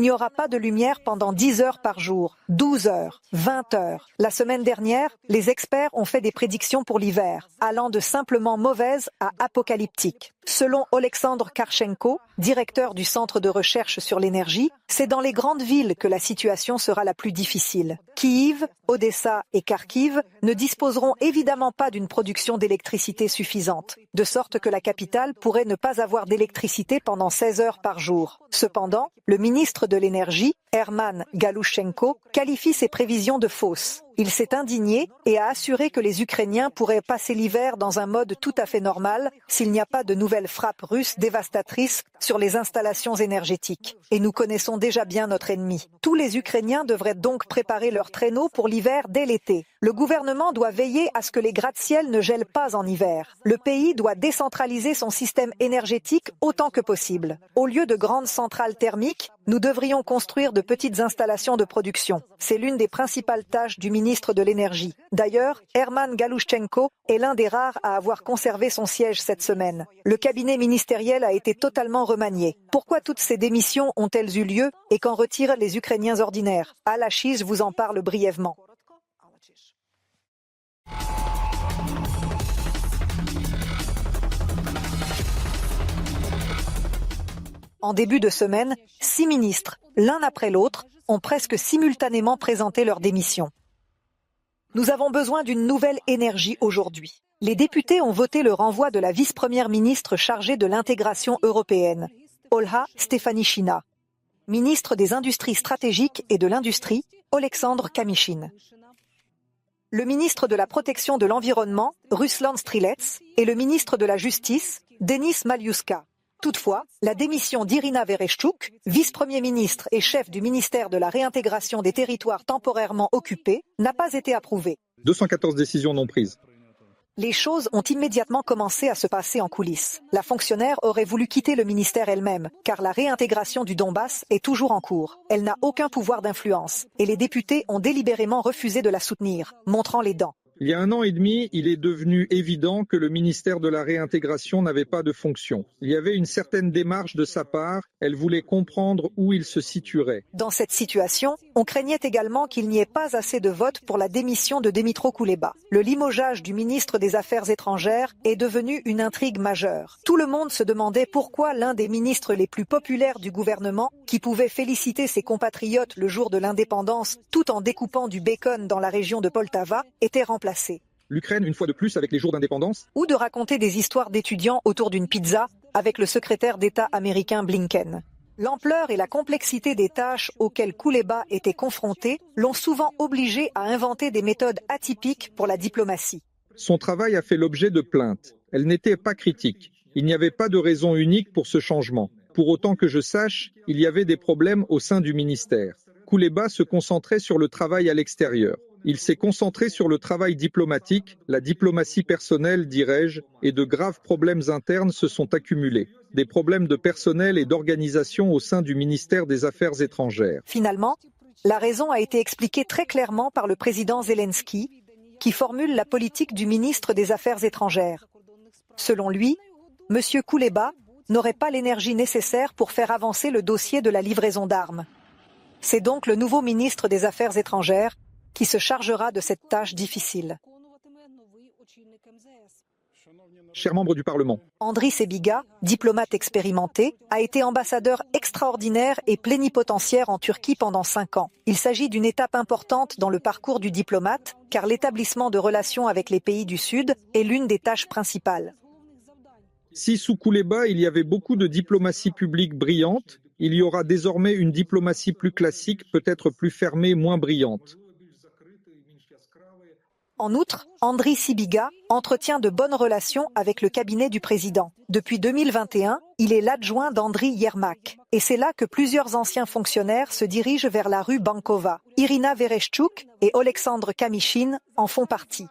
n'y aura pas de lumière pendant 10 heures par jour, 12 heures, 20 heures. La semaine dernière, les experts ont fait des prédictions pour l'hiver, allant de simplement mauvaises à apocalyptiques. Selon Oleksandr Karchenko, directeur du Centre de recherche sur l'énergie, c'est dans les grandes villes que la situation sera la plus difficile. Kyiv, Odessa et Kharkiv ne disposeront évidemment pas d'une production d'électricité suffisante, de sorte que la capitale pourrait ne pas avoir d'électricité pendant 16 heures par jour. Cependant, le ministre de l'Énergie, Herman Galushchenko, qualifie ces prévisions de fausses. Il s'est indigné et a assuré que les Ukrainiens pourraient passer l'hiver dans un mode tout à fait normal s'il n'y a pas de nouvelles frappes russes dévastatrices sur les installations énergétiques. Et nous connaissons déjà bien notre ennemi. Tous les Ukrainiens devraient donc préparer leurs traîneaux pour l'hiver dès l'été. Le gouvernement doit veiller à ce que les gratte-ciel ne gèlent pas en hiver. Le pays doit décentraliser son système énergétique autant que possible. Au lieu de grandes centrales thermiques, nous devrions construire de petites installations de production. C'est l'une des principales tâches du ministre de l'Énergie. D'ailleurs, Herman Galushchenko est l'un des rares à avoir conservé son siège cette semaine. Le cabinet ministériel a été totalement remanié. Pourquoi toutes ces démissions ont-elles eu lieu et qu'en retirent les Ukrainiens ordinaires? Al-Ashish vous en parle brièvement. En début de semaine, 6 ministres, l'un après l'autre, ont presque simultanément présenté leur démission. Nous avons besoin d'une nouvelle énergie aujourd'hui. Les députés ont voté le renvoi de la vice-première ministre chargée de l'intégration européenne, Olha Stefanishyna. Ministre des Industries stratégiques et de l'Industrie, Oleksandr Kamyshin. Le ministre de la Protection de l'Environnement, Ruslan Strilets, et le ministre de la Justice, Denis Maliuska. Toutefois, la démission d'Irina Vereshchuk, vice-premier ministre et chef du ministère de la réintégration des territoires temporairement occupés, n'a pas été approuvée. 214 décisions non prises. Les choses ont immédiatement commencé à se passer en coulisses. La fonctionnaire aurait voulu quitter le ministère elle-même, car la réintégration du Donbass est toujours en cours. Elle n'a aucun pouvoir d'influence, et les députés ont délibérément refusé de la soutenir, montrant les dents. Il y a 1 an et demi, il est devenu évident que le ministère de la réintégration n'avait pas de fonction. Il y avait une certaine démarche de sa part, elle voulait comprendre où il se situerait. Dans cette situation, on craignait également qu'il n'y ait pas assez de votes pour la démission de Dmytro Kuleba. Le limogeage du ministre des Affaires étrangères est devenu une intrigue majeure. Tout le monde se demandait pourquoi l'un des ministres les plus populaires du gouvernement, qui pouvait féliciter ses compatriotes le jour de l'indépendance tout en découpant du bacon dans la région de Poltava, était remplacé. L'Ukraine, une fois de plus, avec les jours d'indépendance. Ou de raconter des histoires d'étudiants autour d'une pizza avec le secrétaire d'État américain Blinken. L'ampleur et la complexité des tâches auxquelles Kuleba était confronté l'ont souvent obligé à inventer des méthodes atypiques pour la diplomatie. Son travail a fait l'objet de plaintes. Elle n'était pas critique. Il n'y avait pas de raison unique pour ce changement. Pour autant que je sache, il y avait des problèmes au sein du ministère. Kuleba se concentrait sur le travail à l'extérieur. Il s'est concentré sur le travail diplomatique, la diplomatie personnelle, dirais-je, et de graves problèmes internes se sont accumulés. Des problèmes de personnel et d'organisation au sein du ministère des Affaires étrangères. Finalement, la raison a été expliquée très clairement par le président Zelensky, qui formule la politique du ministre des Affaires étrangères. Selon lui, M. Kuleba n'aurait pas l'énergie nécessaire pour faire avancer le dossier de la livraison d'armes. C'est donc le nouveau ministre des Affaires étrangères qui se chargera de cette tâche difficile. Chers membres du Parlement, Andriy Sebiga, diplomate expérimenté, a été ambassadeur extraordinaire et plénipotentiaire en Turquie pendant 5 ans. Il s'agit d'une étape importante dans le parcours du diplomate, car l'établissement de relations avec les pays du Sud est l'une des tâches principales. Si sous Kuleba il y avait beaucoup de diplomatie publique brillante, il y aura désormais une diplomatie plus classique, peut-être plus fermée, moins brillante. En outre, Andriy Sybiga entretient de bonnes relations avec le cabinet du président. Depuis 2021, il est l'adjoint d'Andriy Yermak. Et c'est là que plusieurs anciens fonctionnaires se dirigent vers la rue Bankova. Irina Vereshchuk et Oleksandr Kamyshin en font partie.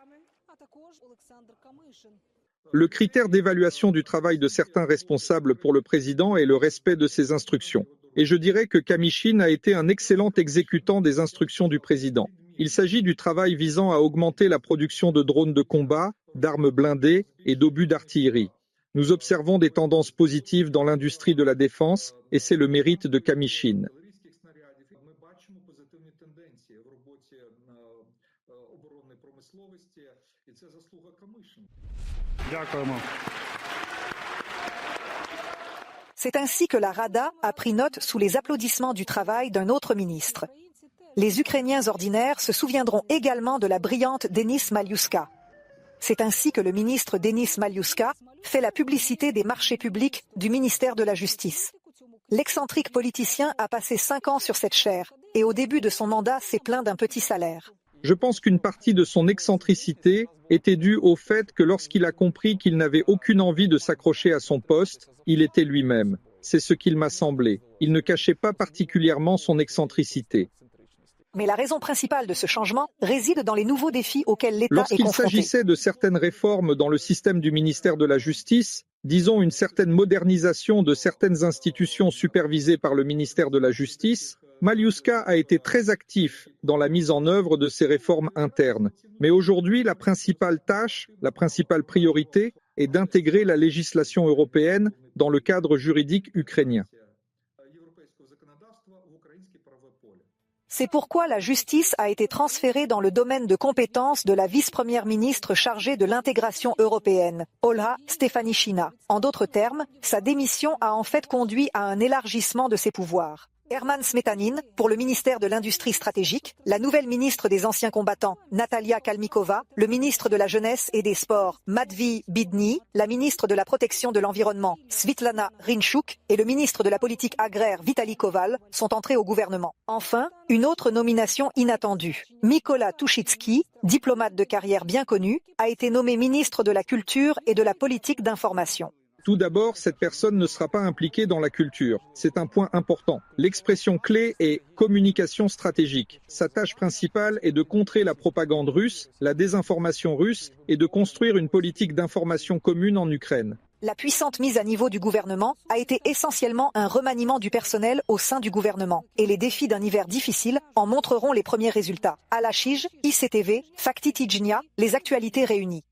Le critère d'évaluation du travail de certains responsables pour le président est le respect de ses instructions. Et je dirais que Kamyshin a été un excellent exécutant des instructions du président. Il s'agit du travail visant à augmenter la production de drones de combat, d'armes blindées et d'obus d'artillerie. Nous observons des tendances positives dans l'industrie de la défense et c'est le mérite de Kamyshin. C'est ainsi que la Rada a pris note sous les applaudissements du travail d'un autre ministre. Les Ukrainiens ordinaires se souviendront également de la brillante Denis Maliuska. C'est ainsi que le ministre Denis Maliuska fait la publicité des marchés publics du ministère de la Justice. L'excentrique politicien a passé 5 ans sur cette chaire et au début de son mandat s'est plaint d'un petit salaire. Je pense qu'une partie de son excentricité était due au fait que lorsqu'il a compris qu'il n'avait aucune envie de s'accrocher à son poste, il était lui-même. C'est ce qu'il m'a semblé. Il ne cachait pas particulièrement son excentricité. Mais la raison principale de ce changement réside dans les nouveaux défis auxquels l'État est Lorsqu'il confronté. s'agissait de certaines réformes dans le système du ministère de la Justice, disons une certaine modernisation de certaines institutions supervisées par le ministère de la Justice, Maliuska a été très actif dans la mise en œuvre de ces réformes internes. Mais aujourd'hui, la principale tâche, la principale priorité est d'intégrer la législation européenne dans le cadre juridique ukrainien. C'est pourquoi la justice a été transférée dans le domaine de compétence de la vice-première ministre chargée de l'intégration européenne, Olha Stefanishyna. En d'autres termes, sa démission a en fait conduit à un élargissement de ses pouvoirs. Herman Smetanin, pour le ministère de l'Industrie stratégique, la nouvelle ministre des anciens combattants, Natalia Kalmykova, le ministre de la Jeunesse et des Sports, Matvei Bidny, la ministre de la Protection de l'Environnement, Svitlana Rinchuk, et le ministre de la Politique agraire, Vitali Koval, sont entrés au gouvernement. Enfin, une autre nomination inattendue. Mykola Tushitsky, diplomate de carrière bien connu, a été nommé ministre de la Culture et de la Politique d'information. Tout d'abord, cette personne ne sera pas impliquée dans la culture. C'est un point important. L'expression clé est communication stratégique. Sa tâche principale est de contrer la propagande russe, la désinformation russe et de construire une politique d'information commune en Ukraine. La puissante mise à niveau du gouvernement a été essentiellement un remaniement du personnel au sein du gouvernement. Et les défis d'un hiver difficile en montreront les premiers résultats. À la Chige, ICTV, Fakti Tijnia, les actualités réunies.